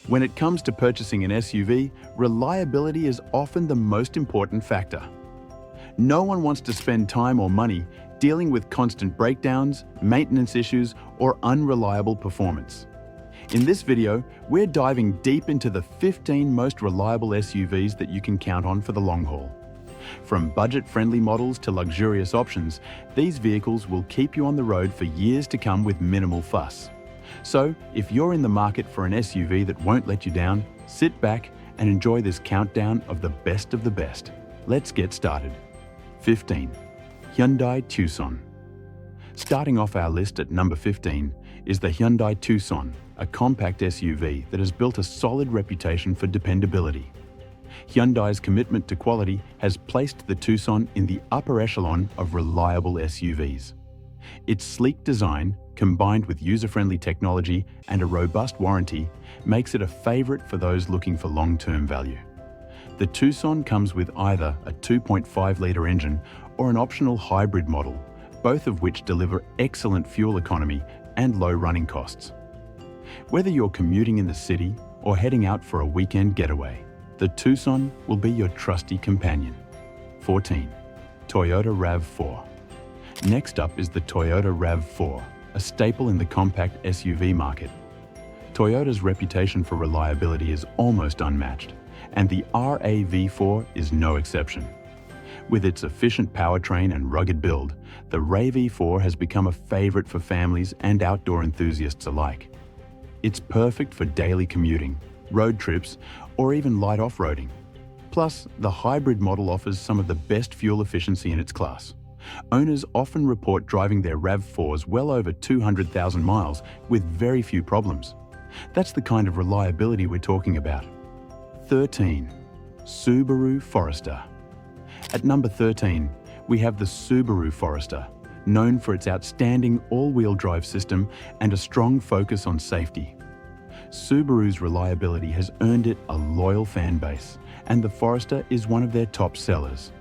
When it comes to purchasing an SUV, reliability is often the most important factor. No one wants to spend time or money dealing with constant breakdowns, maintenance issues, or unreliable performance. In this video, we're diving deep into the 15 most reliable SUVs that you can count on for the long haul. From budget-friendly models to luxurious options, these vehicles will keep you on the road for years to come with minimal fuss. So, if you're in the market for an SUV that won't let you down, sit back and enjoy this countdown of the best of the best. Let's get started. 15. Hyundai Tucson. Starting off our list at number 15 is the Hyundai Tucson, a compact SUV that has built a solid reputation for dependability. Hyundai's commitment to quality has placed the Tucson in the upper echelon of reliable SUVs. Its sleek design, combined with user-friendly technology and a robust warranty, makes it a favorite for those looking for long-term value. The Tucson comes with either a 2.5-litre engine or an optional hybrid model, both of which deliver excellent fuel economy and low running costs. Whether you're commuting in the city or heading out for a weekend getaway, the Tucson will be your trusty companion. 14. Toyota RAV4. Next up is the Toyota RAV4, a staple in the compact SUV market. Toyota's reputation for reliability is almost unmatched, and the RAV4 is no exception. With its efficient powertrain and rugged build, the RAV4 has become a favorite for families and outdoor enthusiasts alike. It's perfect for daily commuting, road trips, or even light off-roading. Plus, the hybrid model offers some of the best fuel efficiency in its class. Owners often report driving their RAV4s well over 200,000 miles with very few problems. That's the kind of reliability we're talking about. 13. Subaru Forester. At number 13, we have the Subaru Forester, known for its outstanding all-wheel drive system and a strong focus on safety. Subaru's reliability has earned it a loyal fan base, and the Forester is one of their top sellers.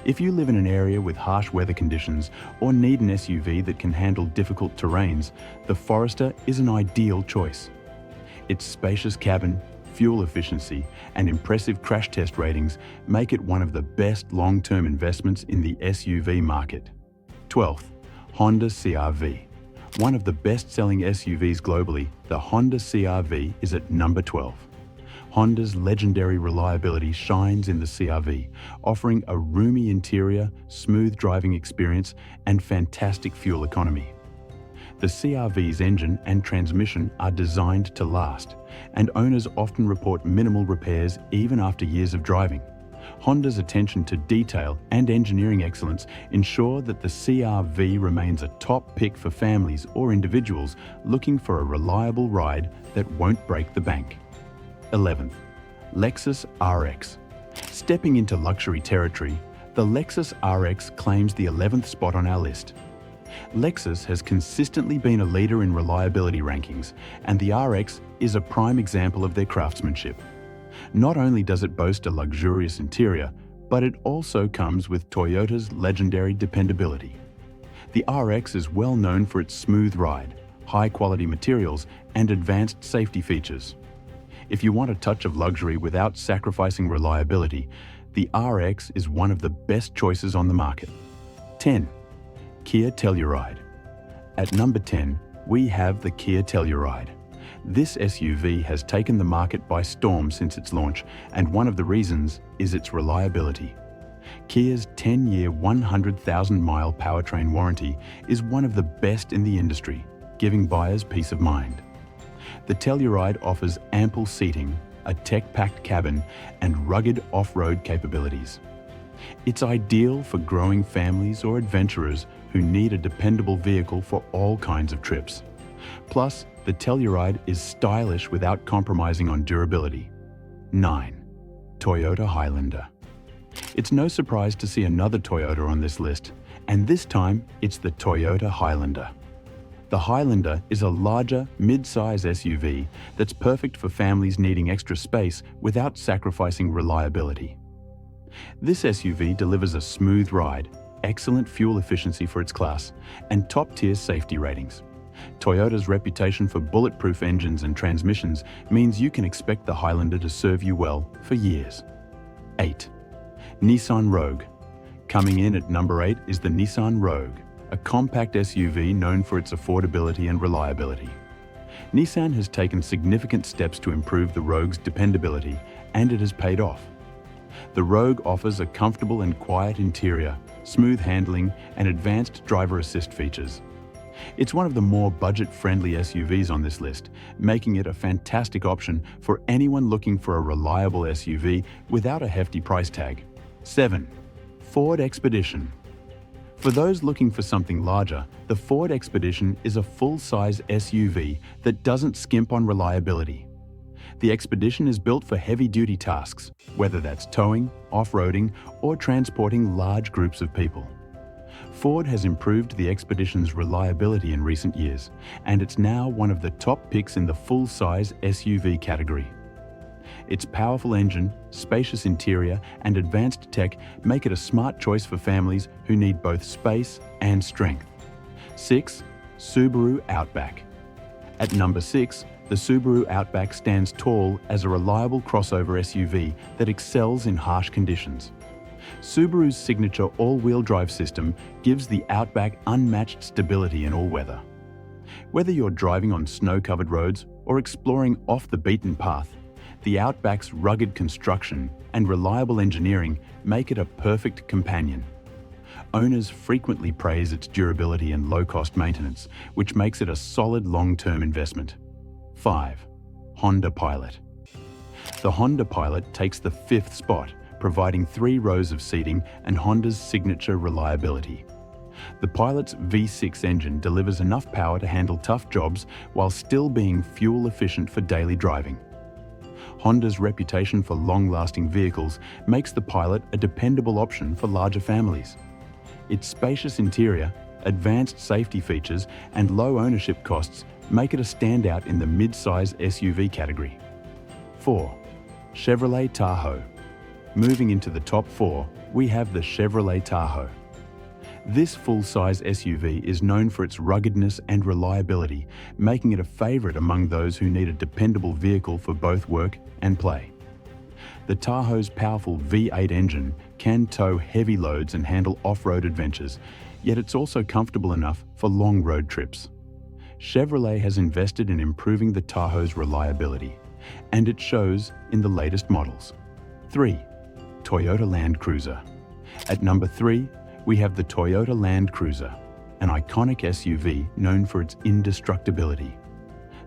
If you live in an area with harsh weather conditions or need an SUV that can handle difficult terrains, the Forester is an ideal choice. Its spacious cabin, fuel efficiency, and impressive crash test ratings make it one of the best long-term investments in the SUV market. 12th, Honda CR-V. One of the best-selling SUVs globally, the Honda CR-V is at number 12. Honda's legendary reliability shines in the CR-V, offering a roomy interior, smooth driving experience, and fantastic fuel economy. The CR-V's engine and transmission are designed to last, and owners often report minimal repairs even after years of driving. Honda's attention to detail and engineering excellence ensure that the CR-V remains a top pick for families or individuals looking for a reliable ride that won't break the bank. 11th, Lexus RX. Stepping into luxury territory, the Lexus RX claims the 11th spot on our list. Lexus has consistently been a leader in reliability rankings, and the RX is a prime example of their craftsmanship. Not only does it boast a luxurious interior, but it also comes with Toyota's legendary dependability. The RX is well known for its smooth ride, high-quality materials, and advanced safety features. If you want a touch of luxury without sacrificing reliability, the RX is one of the best choices on the market. 10. Kia Telluride. At number 10, we have the Kia Telluride. This SUV has taken the market by storm since its launch, and one of the reasons is its reliability. Kia's 10-year, 100,000-mile powertrain warranty is one of the best in the industry, giving buyers peace of mind. The Telluride offers ample seating, a tech-packed cabin, and rugged off-road capabilities. It's ideal for growing families or adventurers who need a dependable vehicle for all kinds of trips. Plus, the Telluride is stylish without compromising on durability. 9. Toyota Highlander. It's no surprise to see another Toyota on this list, and this time it's the Toyota Highlander. The Highlander is a larger, mid-size SUV that's perfect for families needing extra space without sacrificing reliability. This SUV delivers a smooth ride, excellent fuel efficiency for its class, and top-tier safety ratings. Toyota's reputation for bulletproof engines and transmissions means you can expect the Highlander to serve you well for years. 8. Nissan Rogue. Coming in at number 8 is the Nissan Rogue, a compact SUV known for its affordability and reliability. Nissan has taken significant steps to improve the Rogue's dependability, and it has paid off. The Rogue offers a comfortable and quiet interior, smooth handling, and advanced driver assist features. It's one of the more budget-friendly SUVs on this list, making it a fantastic option for anyone looking for a reliable SUV without a hefty price tag. 7. Ford Expedition. For those looking for something larger, the Ford Expedition is a full-size SUV that doesn't skimp on reliability. The Expedition is built for heavy-duty tasks, whether that's towing, off-roading, or transporting large groups of people. Ford has improved the Expedition's reliability in recent years, and it's now one of the top picks in the full-size SUV category. Its powerful engine, spacious interior, and advanced tech make it a smart choice for families who need both space and strength. 6. Subaru Outback. At number 6, the Subaru Outback stands tall as a reliable crossover SUV that excels in harsh conditions. Subaru's signature all-wheel drive system gives the Outback unmatched stability in all weather. Whether you're driving on snow-covered roads or exploring off the beaten path, the Outback's rugged construction and reliable engineering make it a perfect companion. Owners frequently praise its durability and low-cost maintenance, which makes it a solid long-term investment. 5. Honda Pilot. The Honda Pilot takes the 5th spot, providing 3 rows of seating and Honda's signature reliability. The Pilot's V6 engine delivers enough power to handle tough jobs while still being fuel-efficient for daily driving. Honda's reputation for long-lasting vehicles makes the Pilot a dependable option for larger families. Its spacious interior, advanced safety features, and low ownership costs make it a standout in the mid-size SUV category. 4. Chevrolet Tahoe. Moving into the top 4, we have the Chevrolet Tahoe. This full-size SUV is known for its ruggedness and reliability, making it a favorite among those who need a dependable vehicle for both work and play. The Tahoe's powerful V8 engine can tow heavy loads and handle off-road adventures, yet it's also comfortable enough for long road trips. Chevrolet has invested in improving the Tahoe's reliability, and it shows in the latest models. 3. Toyota Land Cruiser. At number 3, we have the Toyota Land Cruiser, an iconic SUV known for its indestructibility.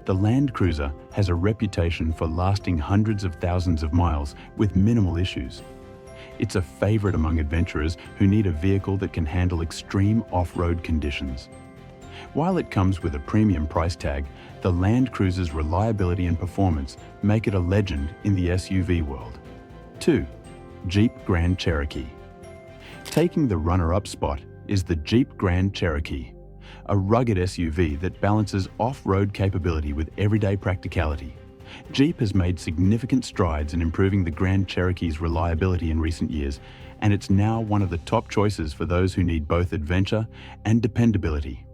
The Land Cruiser has a reputation for lasting hundreds of thousands of miles with minimal issues. It's a favorite among adventurers who need a vehicle that can handle extreme off-road conditions. While it comes with a premium price tag, the Land Cruiser's reliability and performance make it a legend in the SUV world. 2. Jeep Grand Cherokee. Taking the runner-up spot is the Jeep Grand Cherokee, a rugged SUV that balances off-road capability with everyday practicality. Jeep has made significant strides in improving the Grand Cherokee's reliability in recent years, and it's now one of the top choices for those who need both adventure and dependability.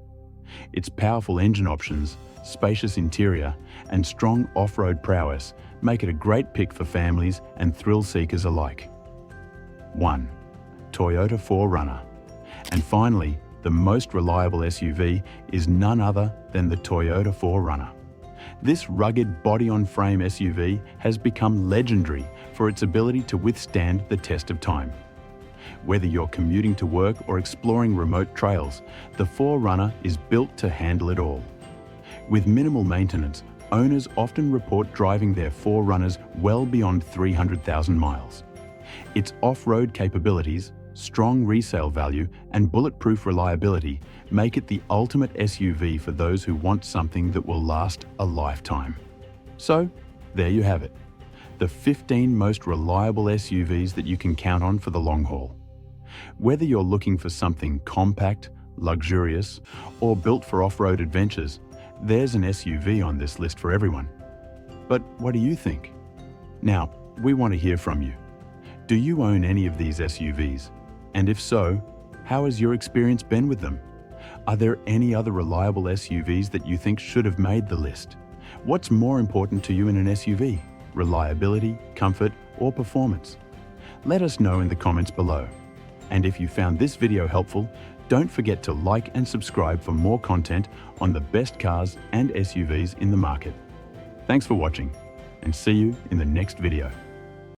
Its powerful engine options, spacious interior, and strong off-road prowess make it a great pick for families and thrill-seekers alike. 1. Toyota 4Runner. And finally, the most reliable SUV is none other than the Toyota 4Runner. This rugged body-on-frame SUV has become legendary for its ability to withstand the test of time. Whether you're commuting to work or exploring remote trails, the 4Runner is built to handle it all. With minimal maintenance, owners often report driving their 4Runners well beyond 300,000 miles. Its off-road capabilities, strong resale value, and bulletproof reliability make it the ultimate SUV for those who want something that will last a lifetime. So, there you have it. The 15 most reliable SUVs that you can count on for the long haul. Whether you're looking for something compact, luxurious, or built for off-road adventures, there's an SUV on this list for everyone. But what do you think? Now, we want to hear from you. Do you own any of these SUVs? And if so, how has your experience been with them? Are there any other reliable SUVs that you think should have made the list? What's more important to you in an SUV? Reliability, comfort, or performance? Let us know in the comments below. And if you found this video helpful, don't forget to like and subscribe for more content on the best cars and SUVs in the market. Thanks for watching, and see you in the next video.